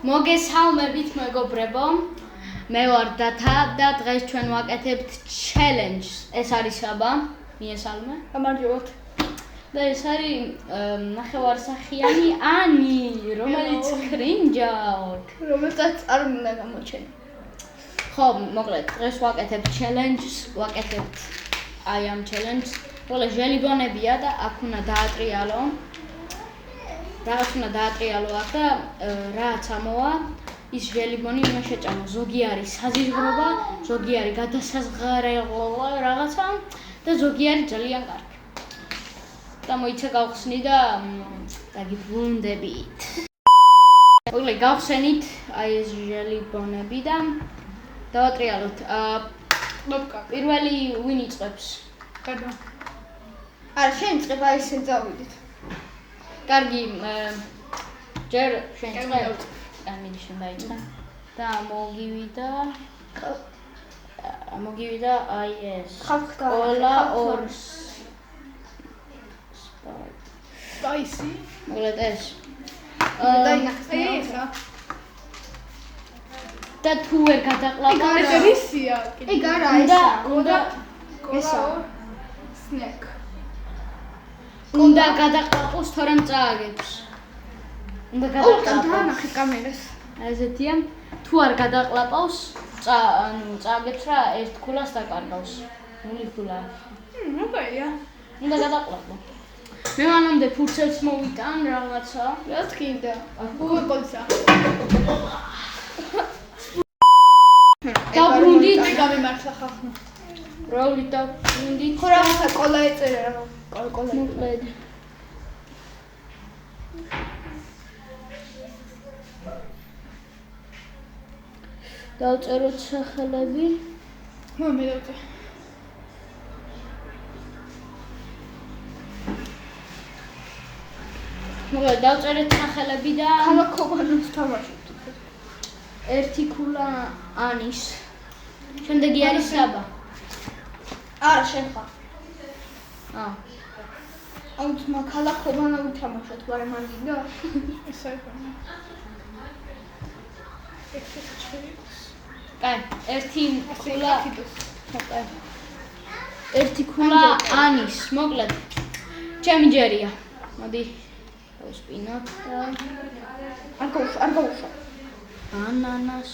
მოგესალმებით მეგობრებო. მე ვარ დათა და დღეს ჩვენ ვაკეთებთ challenge-ს. ეს არის აბა, მიესალმე. გამარჯობათ. და ეს არის ნახევარსახიანი ანი, რომელიც ხრინჯაოთ. რომელსაც არ უნდა გამოჩენო. ხო, მოკლედ, დღეს ვაკეთებთ challenge-ს, ვაკეთებთ აი ამ challenge-ს. ყველა ჟელიბონებია და აქ უნდა დაატრიალო. რაღაც უნდა დაატრიალო აქ და რაც ამოვა ის ჟელიბონი უნდა შეჭამო. ზოგი არის საზიზღრობა, ზოგი არის გადასაზღარელო რაღაცა და ზოგი არის ძალიან კარგი. და მოიცა გავხსნი და დაგიბრუნდებით. მოკლედ გავხსენით აი ეს ჟელიბონები და დავატრიალოთ. პირველი ვინ იწყებს? გადო. არა, შენ იწყებ, აი ესე წავიდით. კარგი, ჯერ შენ იწყებ. ამიდი შენ დაიწყე. და მოგივიდა აი ეს. კოლა ორ სპაისი. მოკლედ ეს. დაინახე ხა. და თუ ვერ გადაყლავდა ეს რისია? ეგ არა ესა. ესა. სნეკ. უნდა გადაყლაპოს თორემ წააგებს. უნდა გადაყლაპოს. დაანახე კამერას. ესეთია. თუ არ გადაყლაპავს, წააგებს რა ერთ ქულას დაკარგავს. ნული ქულა. მოგაია. უნდა გადაყლაპო. მე მანამდე ფურცელს მოვიტან რაღაცა. რა თქინდა? უგოლცა. დაბრუნდით. გამიმართლა ხალხმა. როვლით დაბრუნდით. ხო რაღაცა კოლა ეწერა რა. კოლა. მოკლედ. დავწეროთ სახელები. მე დავწერე. მოკლედ დავწერეთ სახელები და ქალაქობანოს თამაშობთ. ერთი ქულა ანის. შემდეგი არის საბა. არა, შენ ხარ. აუთმა ქალაქობანა უთამაშოთ, მაგრამ არ გინდა? ესა იყო. კაი, ერთი ქულა. ერთი ქულა ანის, მოკლედ. ჩემი ჯერია. მოდი დავსპინოთ და არ გავუშვა. ანანას.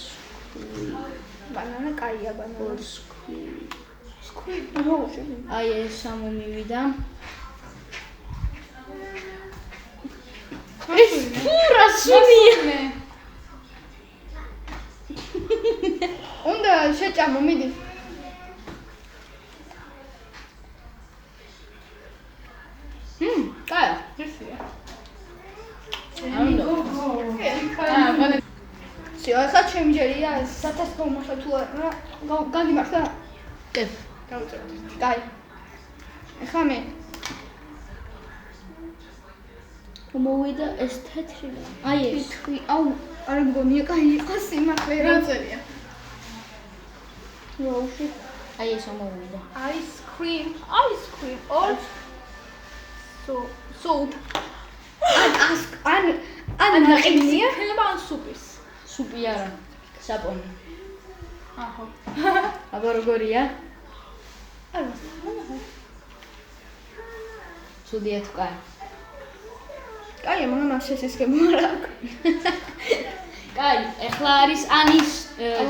ბანანა კაია ბანანა. სკვი. აი ეს ამომივიდა. ეს პურა სუნია. უნდა შეჭამო, მიდი. კაია. ესია. სიო, ახლა ჩემი ჯერია, საათს გავმართლა თუ არა, გაგიმართლა? კეფ. გავწეროთ. კაი. ახლა მე. მოვიდა ეს თეთრი. აი ეს. აუ, არ მგონია, კაი იყოს იმაყლე რა წერია. როუში. აი ეს მოვიდა. Ice cream. Or soup. ან ნაყინია? ხელება ან სუპის? სუპი არა. საპონი. აჰო. აბა როგორია? არა. ცუდია თუ კაი. კაია, მაგრამ ამ შესესქებო არა აქვს. კაი, ეხლა არის ანის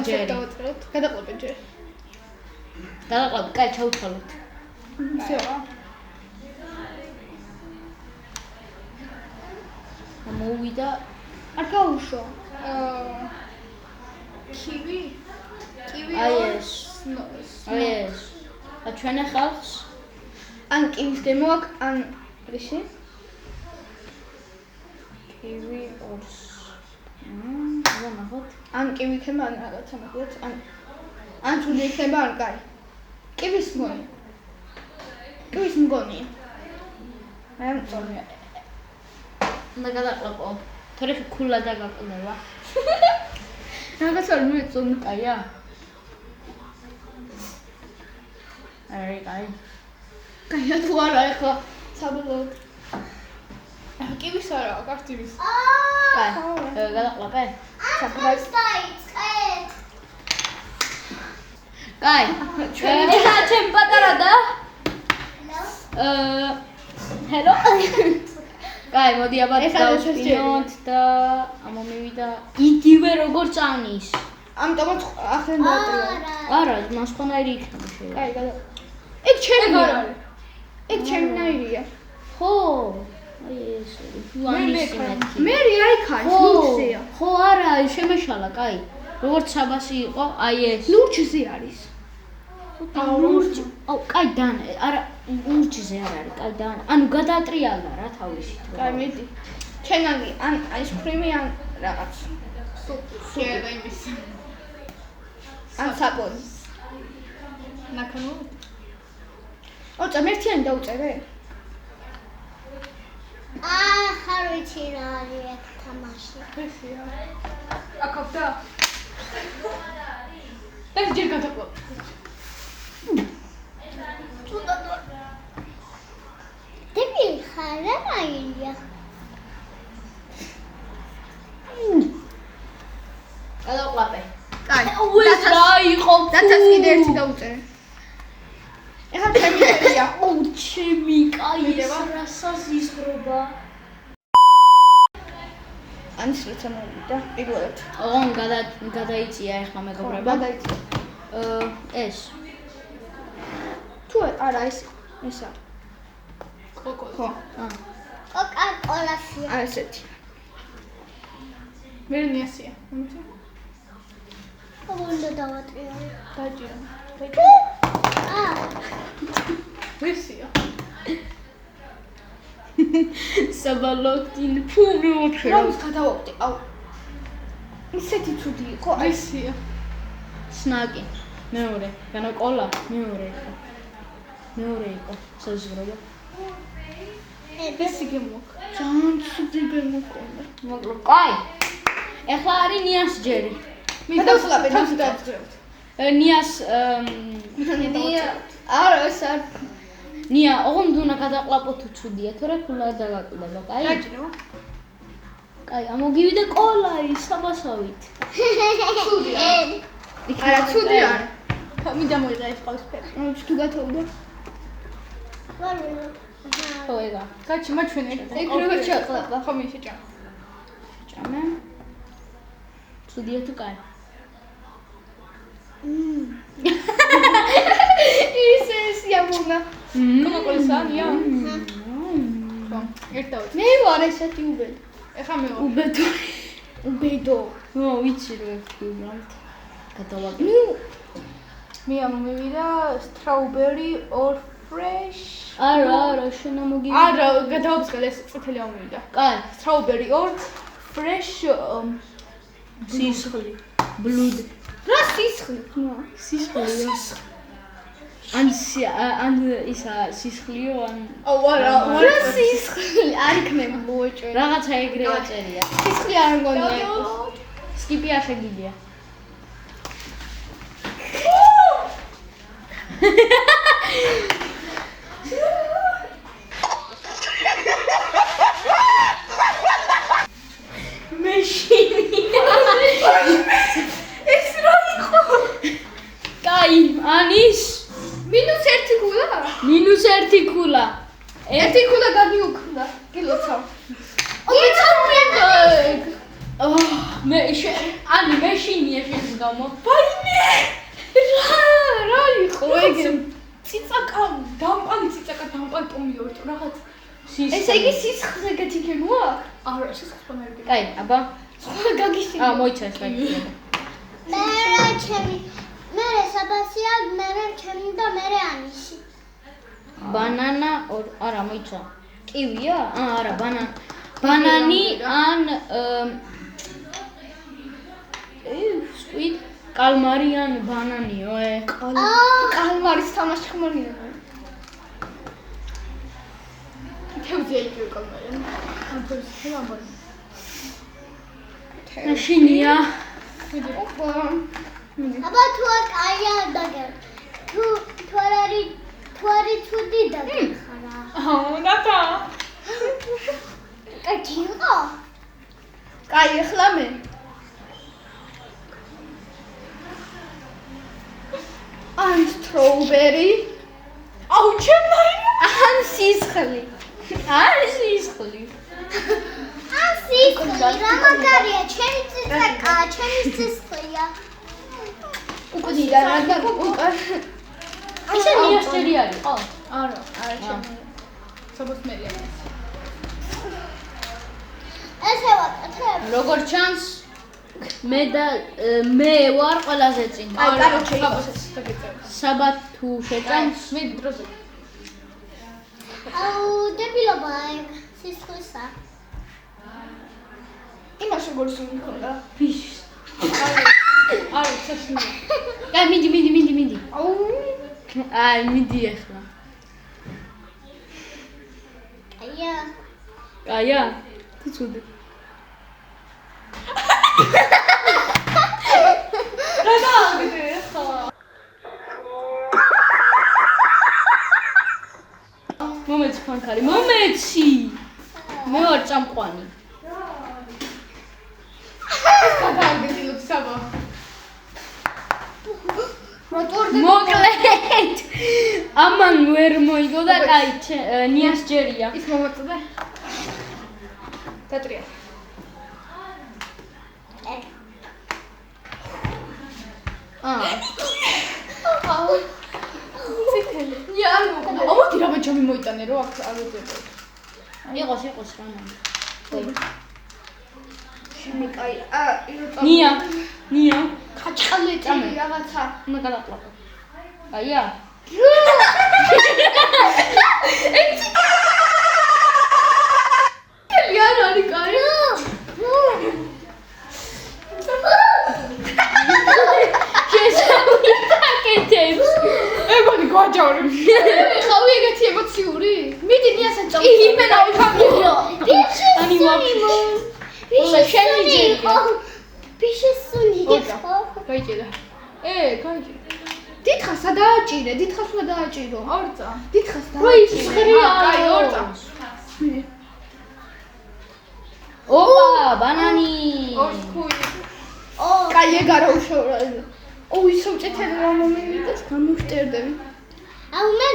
ჯერი. დავაწეროთ. გადაყლაპეთ ჯერ. გადაყლაპეთ, კაი, ჩავთვალოთ. всё. მოვიდა. არ გავუშვა. კივი. აი ეს. აი ეს. და ჩვენ ახალს ან კივის დემო აქვს, ან რისი? კივი ორს. ნახოთ. ან კივი იქნება, ან რაღაცა მოკლედ, ან თუ იქნება, ან კაი. კივის მგონია. მე მწონია. უნდა გადაყლაპო. თორე ქულა დაგაყლება. რაღაცა არ მეწონი. კაია. აი, კაი. კაია თუ არა ახლა საბოლოოდ. კივის არა, კარტივის. კაი, გადაყლაპე. საბრალს კაი. ეხლა ჩემ პატარა და ჰელო. კაი, მოდი აბა დავსვინოთ და ამომივიდა იგივე როგორც ანის. ამიტომაც ახლა დაატრია. არა, მას ხონაირი იქნება შეიძლება. კაი, გადა. ეგ ჩემია. ეგ ჩემნაირია. ხო. აი ეს უანის მეთქი. მე აიქაი, ლურჯზეა. ხო, არა, შემეშალა, კაი. როგორც საბასი იყო, აი ეს. ლურჯზე არის. ლურჯ. აუ, კაი დან, არა, ლურჯზე არ არის, კაი დან. ანუ გადაატრიალა რა თავისი. კაი, მიდი. ჩენანი, ან ის ფრიმი ან რაღაც. შეიძლება იმის. ან საპონი. ნაკანო. ოღონდ მერთიანი დაუწერე? ხარ ვიცი რა არის აქ თამაში. აკავდა. და ჯერ გადაყვა. დები ხარ რა აირია. გადაყლაპე. კაი. ეს რა იყო? დათას კიდე ერთი დაუწერე. ეხლა ჩემი ხერია. აუ, ჩემი კაი, ეს რა საზისრობა. ანის როცა მოვიდა, პირველად. ოღონ გადაიწია ეხლა მეგობრებო. გადაიწია. ეს. თუ არა ესა. კოკო. ხო. კოკა-კოლასია. აი ესეთი. მე ნიასია. უნდა დავატრიალო. დაჭირა. ვისია. საბალოთინ ფუმროთე. რა ის გადავაყდი? აუ. ისეთი ცუდი იყო. აი ვისია. სნაკი. მეორე. განაკოლა. მეორე იყო. მეორე იყო. საზღვრება. ვისი გემოქ. ძალიან ცუდი მოკონდა. მოკლედ, კაი. ეხლა არის ნიას ჯერი. გადავსლაპე, დავსდავთ. ნიას არა, ეს არ ნია, ოღონდ უნდა გადაყლაპო თუ ცუდია, თორე ქულა დაგაკლდება, კაი? დაჭირო. კაი, ამოგივიდა კოლაი საბასავით. არა, ცუდი არ. მინდა მოიღე ეს ყავისფერი. თუ გათოვდა. ხო, ეგა. გაჩი მაჩვენე. ეგ როგორ ჩაყლაპა? ხო მიშეჭა. ჭამე. ცუდია თუ კაი? ის იამუნა. კონკრეტულია? ხო, ერთად. მე ვარ ესეთი უბედო. ეხა მე ვარ. უბედო. უბედო. ნუ ვიცი რომ ერთი უბრალოდ. გადავაგე. ნუ მე ამომივიდა strawberry or fresh. არა, შენ ამოგივიდა. არა, გადავაბსყე ეს წითელი ამომივიდა. კაი, strawberry or fresh სისხლი. blood. რა სისხლი? სისხლი. ან ისა სისხლიო ან არა, რა სისხლი? არ იქნება მოეჭვე. რაღაცა ეგრევა წერია. სისხლი არ მგონია იყოს. სკიპი არ შეგიძლია. ეს რა იყო? კაი, ანის -1 ქულა? -1 ქულა. ერთი ქულა გადიუქდა. კილოცა. მე ანი მეშინია შენს გამო. ვაიმე! რა იყო ეგ? ციცაკა, დამპალი ციცაკა, დამპალი ტომიორტ, რაღაც. ესე იგი სისხლზე გეთიქებოა? არა, სისხლს პანერგი. კაი, აბა. სხვა გაგიშინე. მოიცა ეს ლაიქი. მე რა ჩემი. მე საბასია, მე ჩემი და მე ანიში. ბანანა, არა, მოიცა. კივია? არა, ბანანი ან სკვიდ კალმარი ან ბანანიო, კალმარის თამაში ხმარია. თევზია იგივე კალმარი. ამბობს, რა ამბობს. მაშინია. ოპა. აბა თუ აია დაგერ. თუ არის ცუდი დაგეხარა. ნატა. კაჭიო. კაი, ახლა მე. Strawberry. აუ ჩემნაირი. ან სისხლი. არის სისხლი. სისხლი რა მაგარია, ჩემი ციცაკა, ჩემი სისხლია. უკდიდა რა უკა. ისე მიასწერი არის ხო? არა, არა ჩემი. საბოს მერია. ესე ვაკეთებ. როგორ ჩანს მე ვარ ყველაზე წინ. აი, კაროჩე საბოს დაგეწევ. საბათ თუ შეჭამს მიდი დროზე. აუ დებილობა ეგ სისხლისა. იმაში გორს მქონდა. ფიშ. არა, საშინია. აი მიდი. აუ აი მიდი ახლა. აია. აია. თუ ცუდი. რა გააგდე ხა? მომეც ფანქარი. მომეცი. მე ვარ წამყვანი. გადააგდილობ საბა. მოკლედ. ამან ვერ მოიგო და კაი ნიას ჯერია. ის მომაწოდე. დატრია. აუ ციტელი. იარ მოკდა. ამოდი რა ჯამი მოიტანე რო აქ არ უძებო. იყოს რა მანდ. შემი კაი. ნია. ხაჭყალე წამე რაღაცა. უნდა გადაყლაპო. აია. იარ არის კაი. შესავიდაკეთებს. ეგონი გვაჯავრი. ხავი ეგეთი ემოციური? მიდი ნიასან წავ. იმენა ვიფამილიო. Ani ვაფშე. ბიშესუნი იყო. გაიჭირა. გაიჭირა. დიდხანს სადააჭირე, დიდხანს უნდა დააჭირო. ორწა. დიდხანს Ой, დააჭირე. სხრია. კაი, ორწა. ოპა, ბანანი. ორს ხუი. კაი ეგ არა უშაურა. ოუ ისო წეთელი რა მომივიდეს, გამოვშტერდები. აუ მე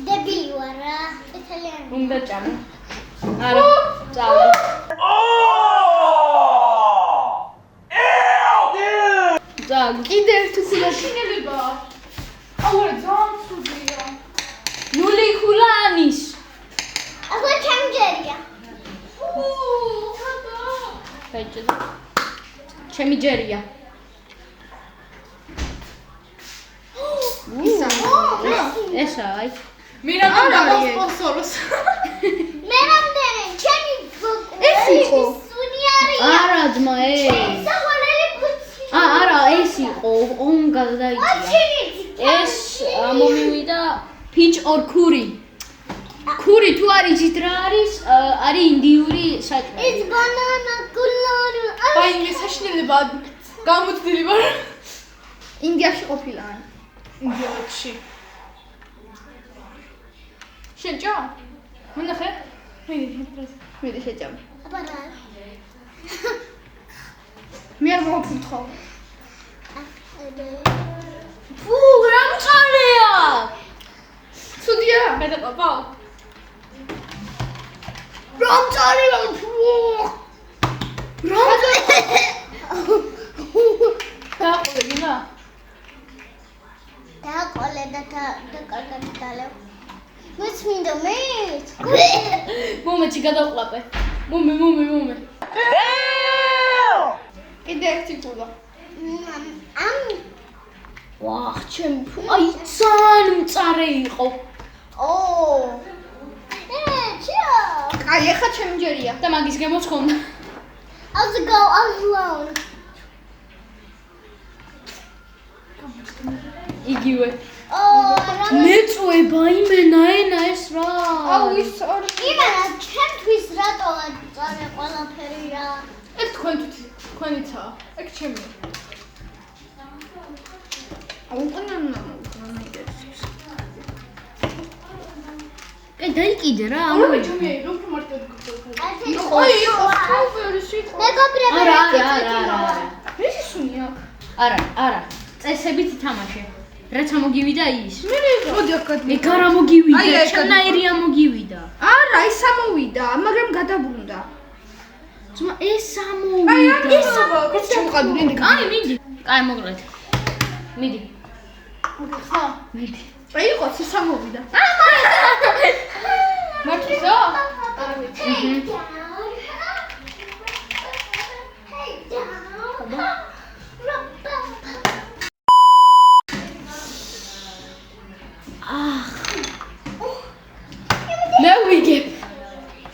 დებილი ვარ რა. წეთელიანი. უნდა ჭამო. არა, წავე. ძაგ. კიდე ერთი ხულა შინელება. აუ რა ძალიან ცუდია. ნული ხულანის. ახლა ჩემჯერია. გაიჭირა. ჩემი ჯერია. ესა აი. მირანდა არა, და ეგ. სპონსოროს. მე რამდენი ჩემი ეს იყო. სუნიარი. არა ძმა ეს. სავალელი ფუცი. არა ეს იყო ომ გადაიჭირა. ეს მომივიდა ფიჩ ორ ქური. ქური თუ არ იცით რა არის? არის ინდიური საჭმელი. ეს ბანანა კულორი. აი მე საშინელება გამოცდილი ვარ. ინდიაში ყოფილა. ინდიაში. შენ ჭა? მონახე? მე შეჭამ. აბა რა. მე არ მოვფუთხო. ფუ, რა მწალეა? ცუდია. გადაყავ. რა მწალეა? რა დააყოლე გინა? დააყოლე და კარგად დალევ. მეც მინდა მე. მომეჩი გადავყლაპე. მომე. კიდე ერთი ხულა. ამ ვახ, ჩემ ფუ, აი ძალიან მწარე იყო. ჩა. კაი, ეხა ჩემი ჯერია. და მაგის გამოცხონდა. I'll go alone. იგივე. რა მეწובה იმენა ენა ეს რა. აუ ის ორი. იმენა ჩემთვის რატოა წარე ყველაფერი რა. ეს თქვენიცაა. ეგ ჩემი. აუ ყანანა მოგანაიდებს. დაიკიდე რა. არა ჯამია, რომ მარტო გქონდა. ოი, სტrawberry სიტყვა. მეგობრები არა. ეს ისუნი აქ. არა. წესებით ითამაშე. რაც ამოგივიდა ის. მოდი აქ გადი. ეგ არ ამოგივიდა, აი, ეგ ჩანაირი ამოგივიდა. არა, ის ამოვიდა, მაგრამ გადაბრუნდა. ძმა ეს ამოვიდა. აი, ეს ამოვიდა. ჩამყადული. კაი, მიდი. კაი, მოკლედ. მიდი. ხო. მიდი. აი, იყოს ის ამოვიდა. მართლისა? მე ვიგებ.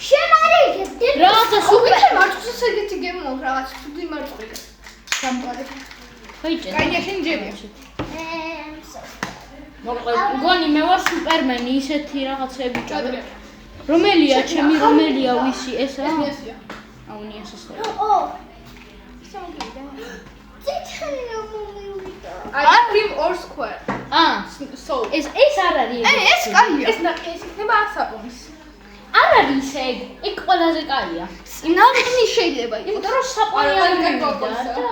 შენ არ იგებ. რაღაცა სუპერ. მარცხის ეგეთი გემოვ რაღაც ცუდი მარცხი. სამყარო. ხოიჭე. კაია შენ ჯები. მოკლედ, მგონი მე ვარ სუპერმენი, ისეთი რაღაცები ჭადრე. რომელია ჩემი, რომელია ვისი ესა? ესია. აუ ნიასის. ო. ციტანი მომივიდა. აი, cream or square. So. ეს არ არის. ეს კაია. ეს ნაკეს იქნება ასაპონის. არ არის ეგ. ეგ ყველაზე კაია. ნაკენი შეიძლება იყოს. იმიტომ რომ საყვარი არა, არ კაი მივიდა გოგოსა. და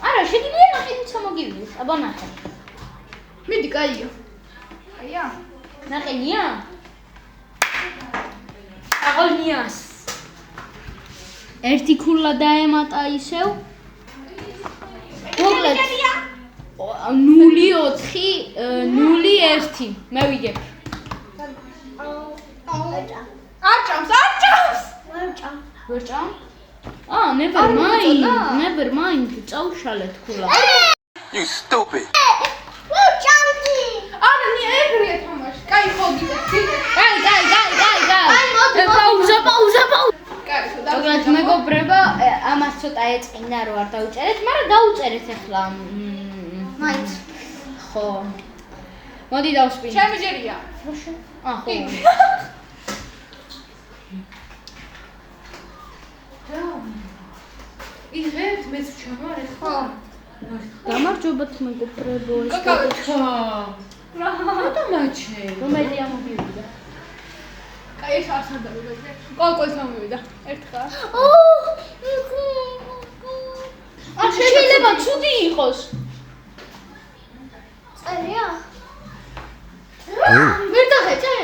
არა, შეგიძლია ნაკენიც ამოგივიდეს. აბა ნახე. მიდი, კაია. კაია? ნაყენია? აღოლნიას. ერთი ქულა დაემატა ისევ. მოკლედ 0-4-0-1. მე ვიგებ. არჭამს. ვერ ჭამ? never mind. Never mind. წაუშალეთ ქულა. You stupid. არა, ეგრეა თამაში. კაი, ხოდი. კაი. პაუზა. კაი, მოკლედ მეგობრებო, ამას ცოტა ეწყინა რომ არ დაუწერეთ, მაგრამ დაუწერეთ ახლა. მაინც. ხო. მოდი დავსპინე. ჩემი ჯერია. ხო. იღეთ მეც ჩამარე ხო? გამარჯობათ მეგობრებო, ეს კაკა. რა მაჩე? რომელი ამოვიდა? კაი, ეს არ სადავებდა. კოლკოლს ამოვიდა. ერთხელ. შეიძლება ცუდი იყოს. წერია? ვერ დაღეჭე?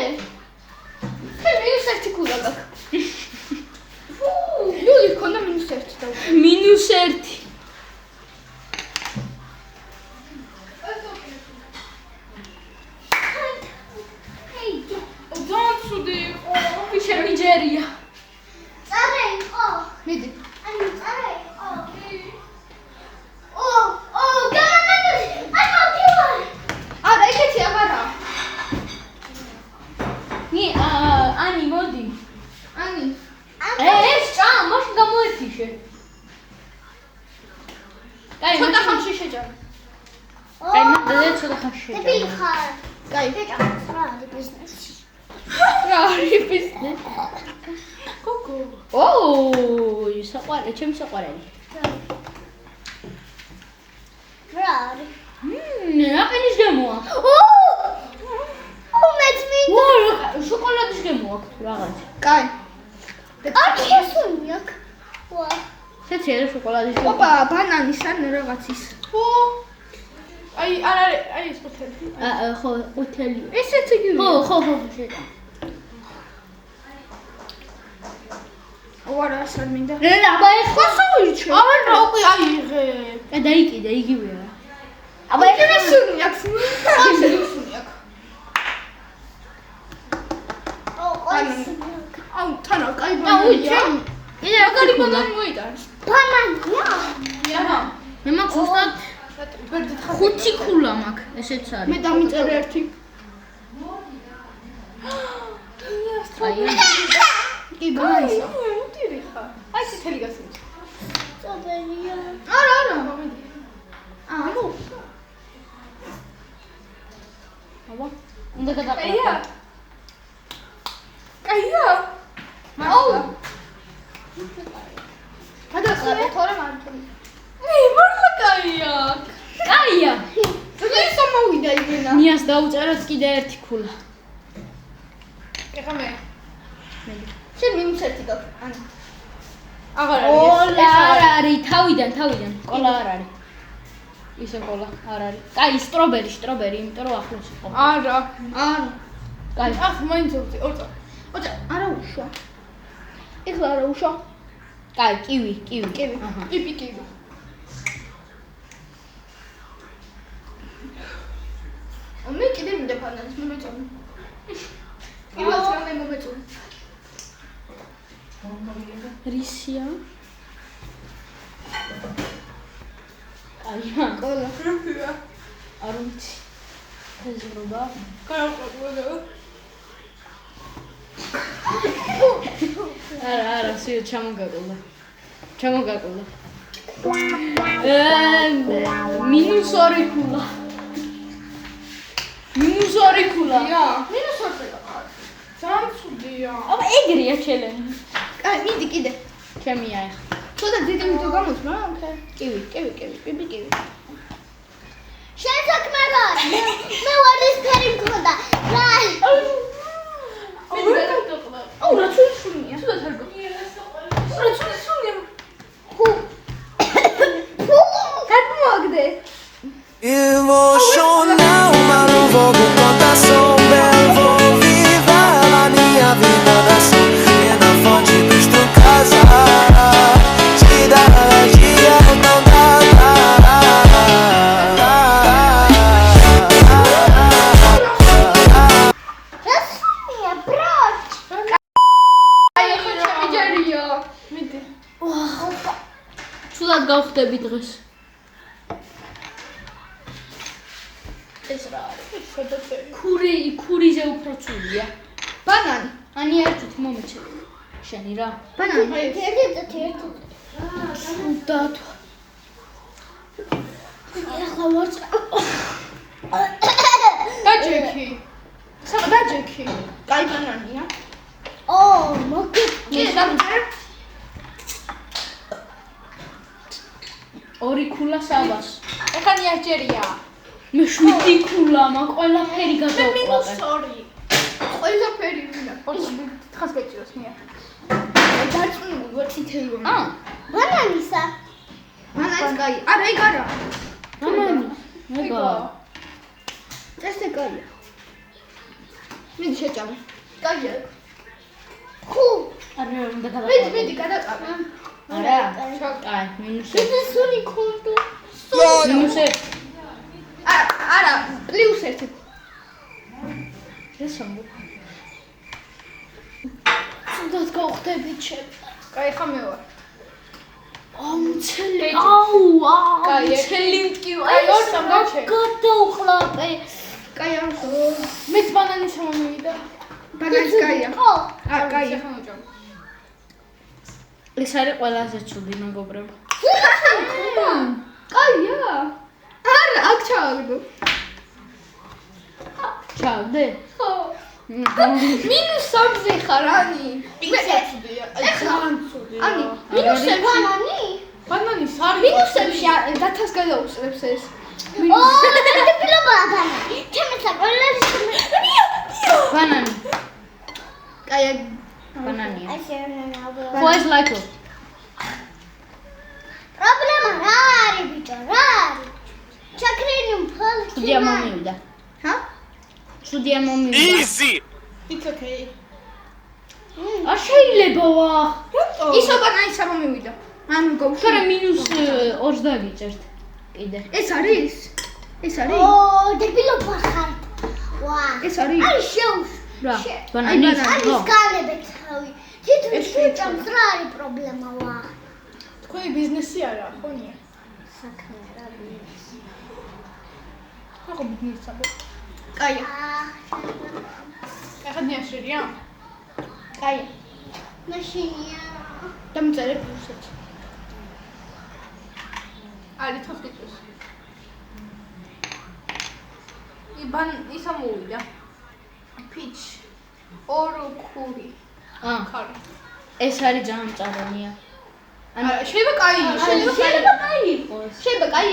ხე -1 ქულა გაქვს. ლული ქონდა -1 და -1. ძონცუდი იყო. ჩემი ჯერია. წარე იყო. მიდი. ანუ წარე იყო. გამომედი. მოვიდარ. არა, ეგეთი აღარა. ანი მოდი. ანი. ეს ჭამ, მაშინ გამოეთიშე. კაი, ცოტა ხანში შეჯარ. კაი, მე ცოტა ხანში დებილი შეჭამ. ხარ. კაი. რა არის ბიზნესი? რა არის ბიზნესი? კოკო. საყვარელი, ჩემი საყვარელი. რა არის? ნაყენის გემოა. მეც მინდა. შოკოლადის გემოა რაღაც. კაი. არ შესუნი აქ. ვა. შეცერე შოკოლადის გემოა. ოპა, ბანანის ან რაღაცის. ხო. აი, არ არის, აი ეს ყუთელი. ხო, ყუთელი. ესეც იგივეა. ხო, შეჭამ. არა, არ მინდა. აბა ეხლა ხოსოიჩო. არა, უკვე აიღე. დაიკიდე იგივეა. აბა ეხლა სუნი აქვს. სუნი აქვს. აუ, თანა, კაი ბანანია. კიდე მაგარი ბანანი მოიტანს. ბანანია? არა. მე მაქვს უბრალოდ ბერდით ხარ. 5 ქულა მაქვს, ესეც მე არის. დამიწერე ერთი. აი, კი, ბანანია. უტირი ხარ. აი, წითელი გასული. წაბელია. არა. აბა, უნდა კაია. გადაყვა. კაია. აუ. გადაყვა, თორემ არ თორემ. მართლა კაია. კაია. ეს მომვიდა იგენა. ნიას დაუწეროთ კიდე ერთი ქულა. ეხა მე. შენ -1 გაქვს. ანუ. აღარ ყოლა არ არის, თავიდან, ყოლა არ არის. ისე ყოლა არ არის. კაი, სტრობერი, იმიტომ რომ ახლოს იყო. არა. კაი. ახ მაინც უწი. ოცა. არა უშვა. ეხლა არა უშვა. კაი, კივი. აჰა. პიპი. მე კიდე მინდა ბანანს, მე მეწონი. პირველს რა მე მომეწონი. რისია? აია, ყოლა. არ ვიცი. ფეზრობა. არა, სიო ჩამოგაკოლა. -2 ქულა. -2 ქულა. მინუს 2 გაყარ. ძალიან ცუდია. აბა ეგრეა ჩელენჯი. კაი, მიდი კიდე. ჩემია ეხლა. ცოტა დიდი მიტო გამოც, მაგრამ კივი, პიპი. შენ საქმე რა არის? მე ვარდისფერი მქონდა. რა? აუ, რა ცუდია. გადმოაგდე. Emocional, mas não vou com contação. Belo, vou viver a minha vida da ação. E na fonte dos tu casa, te dá alergia, não dá. Rasumia, brać. აი ხო შემიჯერია. მიდი. Ცუდად გავხდები დღეს. ეს რა არის? შედაწერი. ქურიზე უფრო ცუდია. ბანანი. ანი ერთით მომეჩე. შენი რა? ბანანი. ერთი. ცუდად. ეხლა ვარ. დაჯექი. სამ დაჯექი. კაი ბანანია. ო, მოგე. კიდე დამჯერ. 2 ქულა საბას. ეხლა ნიაჯერია. მე 7 ქულა, მაგ ყველაფერი გადავყლაპე. -2. ყველაფერი მინდა. თხას გეჭიროს ნია. დარწმუნებული ვარ წითელი რომ. ბანანისა. ბანანი კაი. არა, ეგ არა. ბანანი. მეგა. ესე კაია. მიდი შეჭამო. კაია. ხუ. არა, უნდა გადავყლაპე. მიდი გადაყავე. არა. კაი, -1. სული კონტო. -1. არა, +1. ეს ამბობ. ცუდად გავხდები ჩემ. კაი, ხა მე ვარ. ამცელი. აუ, კაი, ამცელი მტკივა. კაი, ორ სამ გაჩე. გადავყლაპე. კაი, ამხო. მეც ბანანი შემომივიდა. ბანანი კაია. ხო. აა, კაია. ეს არის ყველაზე ცუდი მეგობრებო. კაია. არა, აქ ჩავაგდო. ჩავდე? ხო. -3 ხარ, ანი. მე ცუდია. აი ძალიან ცუდია. ანი, ბანანი? ბანანი სარი. -3-ში დათას გადაუსწრებს ეს. ო, დეპილო ბანანი. ჩემი საყოველები. ბანანი. კაია. ბანანია. აი შეიძლება. ხო ეს ლაიქო. პრობლემა რა არის ბიჭო, რა არის? ჩაქრენი მფალ. ცუდია მომივიდა. ჰა? ცუდია მომივიდა. Easy! It's okay. არ შეიძლება ვა. ისო ბანანი სამომივიდა. ანუ გავშორე. შორე -2 დაგიჭერთ. კიდე. ეს არის? ეს არის? ო, დეპილო ხარ. ვა. ეს არის? აი შეუს. რა? ბანანი. არის განებეთ თავი. თვითონ შეჭამს რა არის პრობლემა ვა. თქვენი ბიზნესი არა, ხონია. საქმე რა ბიზნესი. ახო ბიზნესი აბა. კაია. ახლა ნიაშერია. კაია. მაშინია. დამწერე +1. არის თხას გეჭიროს. იბან ისა მოვიდა. pitch. ორი ქური. ხარი. ეს არის ძალიან მწარონია. ანუ შეიძლება კაი, შეიძლება კაი იყოს. შეიძლება კაი.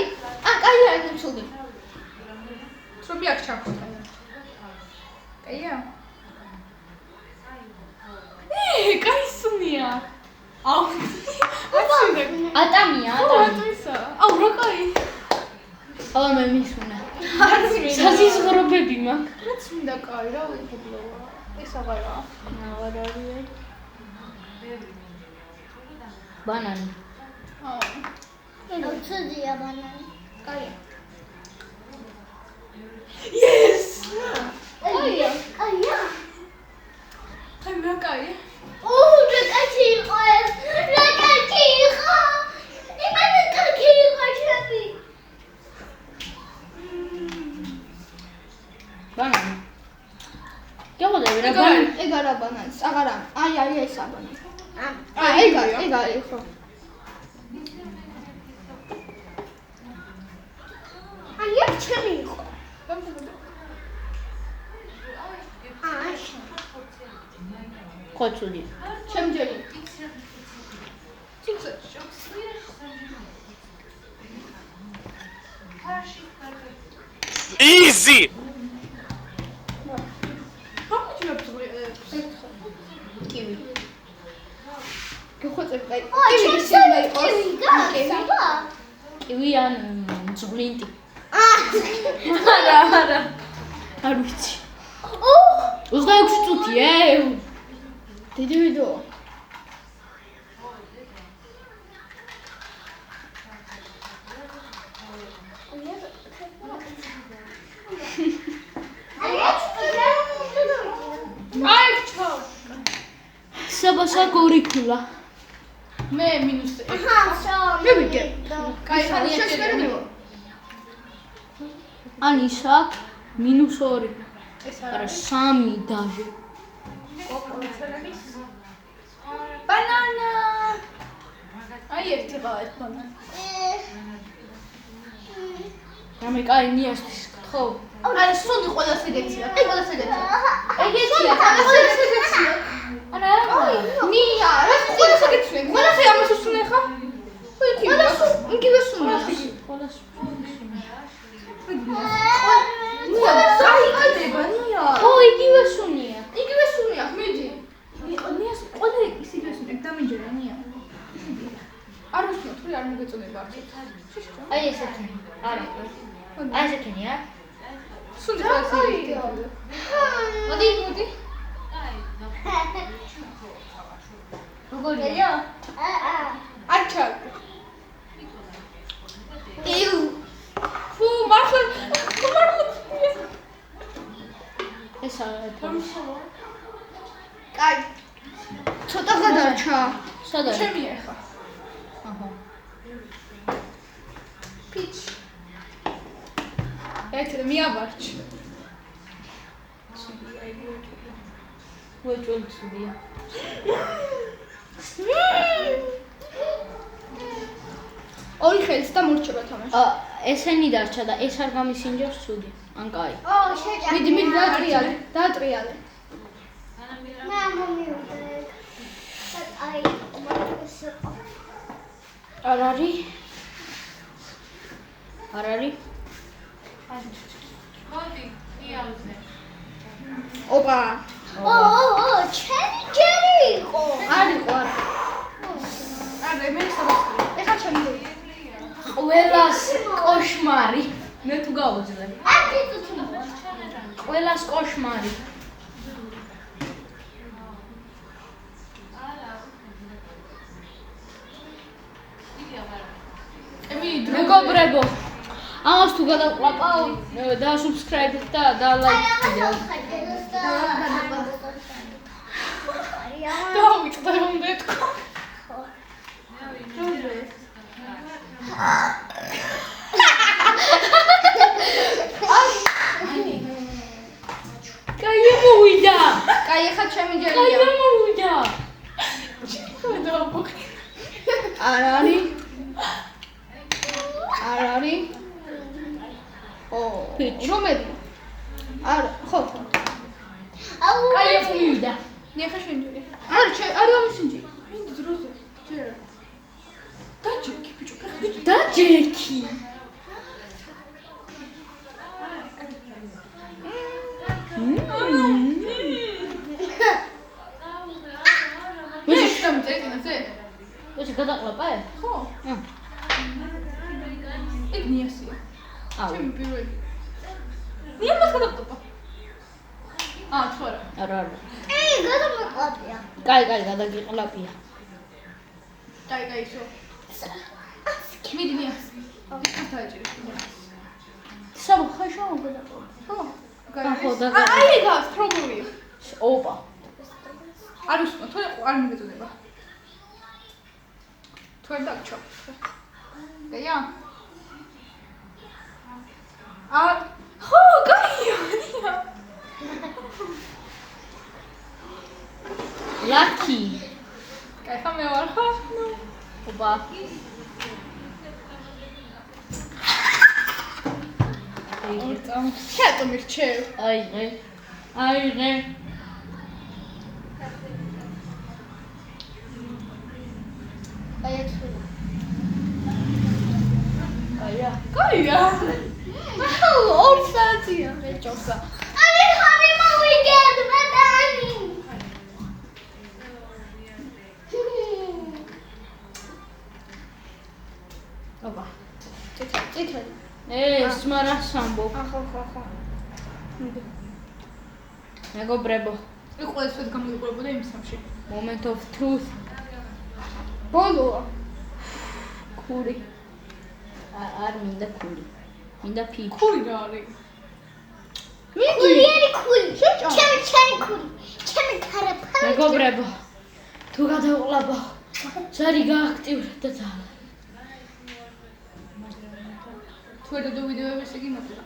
კაი არის ცუდი. ცრობი აქ ჩაქოთა. კაია. კაი სუნია. აუ. ატამია, ატამი. აუ რა კაი. ყველა მე მისუნა. საზიზღრობები მაქვს. რაც მინდა კაი რა უხობლოა. ეს აღარა. აღარ არის. ბანანი. ცუდია ბანანი. კაია. აია. აია. აი რა კაია. რა კაცი იყო ეს? რა კაცი იყო? იმენა კაცი იყო ჩემი. ბანანი. გეღოდები რა ბანანი? ეგ არა ბანანი, აღარა. აი ეს აბანანი. აი ეგ არის ხო. აია ჩემი იყო. ხო ცუდი. ჩემჯერი. Easy! კივი. გეხვეწებ კაი. ო, ჩემს კივი გაქვს, აბა. კივი ან ძვლინტი. არა. არ ვიცი. ო, 26 წუთი, დიდი ვიდეო. აი ჩო. საბასა გორიკულა. მე მინუს 1. მე ვიგე. კაი ხანია შეშერებო. ანისა -2. ეს არა 3 დაჟე. ბანანა. აი ერთი ყავეთ ბანანა. რამე კაი ნიასთვის ხო? არა სუნი ყველა სეგეცია. აი ყველა სეგეცია. ეგეთია. ყველა სეგეცია. არა. ნია, რა ყველა სეგეცია. ყველა სე ამას უსუნე ხა? ყველა იგივე სუნია. ნია, საიკდება ნია. ხო, იგივე სუნია. იგივე სუნია, მიდი. ნიას ყველა იგივე სუნია, დამიჯერა ნია. არ უსუნოთ, რა არ მოგეწონება არც. აი ესეთი. არა. აი ესეთია. სუნი ყველა სეგეცია. მოდი. როგორია? აჩა. იუ. ფუ, მართლა. ეს არა. კაი, ცოტა გადარჩა. სადა? ჩემი ახლა. აჰა. პიჩ. ეთრე მიაბარჩ. ვეჭველი ცუდია. ორი ხელს და მორჩება თამაში. ესენი დარჩა და ეს არ გამისინჯებს ცუდი. ან კაი. ო, შეჭა. მიდი დაატრიალე. მე მომიუძე. აი, მომიუძე. არ არის? არ არის? ოპა. ო, ჩემი ჯერი იყო. არ იყო არა. არა, მე საბასკრი. ეხლა ჩემი. ყველას კოშმარი. მე თუ გავუძლე. ერთი წუთი მოვა. ყველას კოშმარი. მეგობრებო, ამას თუ გადაყვაყავ და subscribe და like ვიდეო. დავიწყდა რომ დეთქო. კაი მოვიდა. კაი ეხლა ჩემი კაი ჯერია. მოვიდა. არ არის. ო, რომელი? არა, ხო. კაი მოვიდა. ნახე შენჯერი. არ გამისინჯი. მინდა დროზე. ჯერა. დაჭიქი ბიჭო. დაჯექი. მე შევწეთინაზე. ვეჭი გადაყლაპა? ხო. ეგ ნიასია. აუ. ჩემი პირველი. ნია მას გადავტოპა. თუ არა. არა. გადამოყლაპია. კაი, გადაგიყლაპია. კაი, ისო. მიდი ნია. დაიჭირე. სამ ხაშო გადაყლაპ. ხო, აი გას პრობლემია. ოპა. არ უსმო, თუ არ მიგეწოდება. თუ არ დაგჩო. გაია? ხო, გაია. ლაკი. კაი, ხამე ვარ ხო? ოპა. შეტო მირჩევ. აიღე. გაია. ორ საათია მეჭოსა. Ani khani mawiged badani. ოპა. წითელი. სმარა სამბო. ხო. მეგობრებო, იყო ეს ვეთ გამოიყურებოდა იმ სამში. moment of truth. ბოლოა. ქური. არ მინდა ქური. მინდა ფი. ქური რა არის? Kulieri kuli. Chemi kuli. Chemi karapara. მეგობრებო, თუ გადავყლაბო, ზარი გააქტიურდა და ძალა. თუ არ დადო ვიდეოები ესე იგი მოკლდა.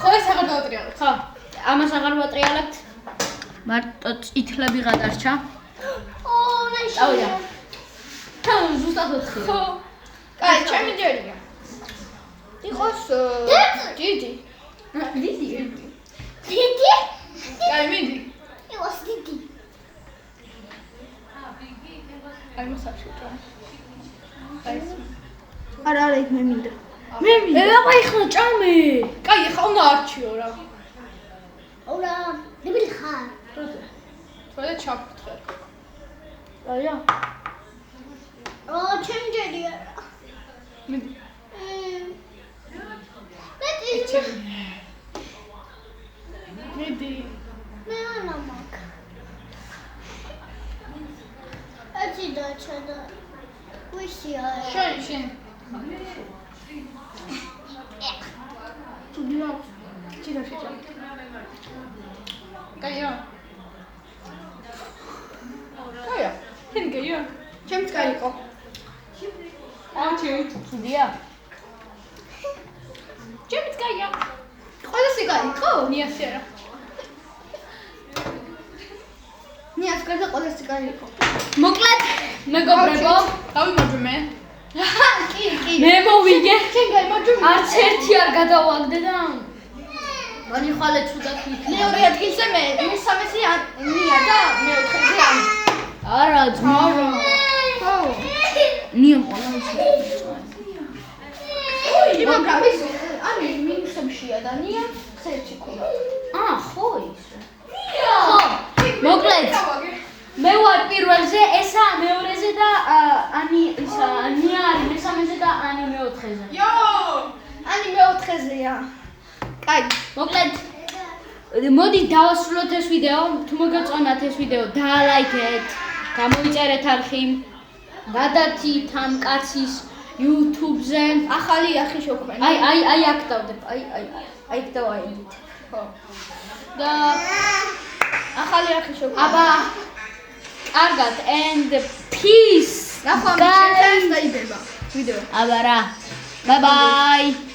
ხო ეს აღარ დავატრიალებ. ხო, ამას აღარ ვატრიალებთ. მარტო წითლები გადარჩა. Oh, nashia. წავიდა. ზუსტად 4. ხო. კაი, ჩემი ჯერია. იყოს დიდი. დიდი. Didi? კაი, მიდი. It was Didi. აი მოსახში ჭა. აი ეს. არა, იქ მე მინდა. აბა ეხლა ჭამე. კაი, ხა უნდა არჩიო რა. Ora, debil khar. თორე ჩაფრთხე. აია. Oh, chemi jeriya. მიდი. That is მიდი. me anamak. Ati da chada. Wishia. შენ. თუდი რა. ჩიდა შეჭა. გაია. კაია. შენ გაია. ჩემს კაი იყო. ცუდია. ჩემიც გაია. ყველასი კაი იყო? ნიასი არა. ნიას გარდა ყველასი კაი იყო. მოკლედ, მეგობრებო, დავიმარჯვე მე. კი. მე მოვიგე. შენ გაიმარჯვე. არც ერთი არ გადავაგდე და მანი ხალე ცუდად იქნება. მეორე ადგილზე მე მესამეზე ნია და მეოთხეზე ან. არა, ძმაო. ხო. ნია პოლანში. მაგრამ ის ანუ მინუსებშია და ნია ხერხი ქონდა. ხო ისე. ხო, მოკლედ. მე ვარ პირველზე, ესა მეორეზე და ნია არის მესამეზე და ანი მეოთხეზე. ანი მეოთხეზეა. კაი. მოკლედ, მოდი დავასრულოთ ეს ვიდეო. თუ მოგეწონათ ეს ვიდეო, დაალაიქეთ, გამოიწერეთ არხი, გადართით ამ კაცის YouTube-ზე. ახალი ახი შევქმნით. აი აქ დავდებ. აი დავაიდით. ხო. და ახალი ახი შევქმნით. აბა კარგად and peace. ნახვა მე შენ დაიდება ვიდეო. აბა რა. Bye bye.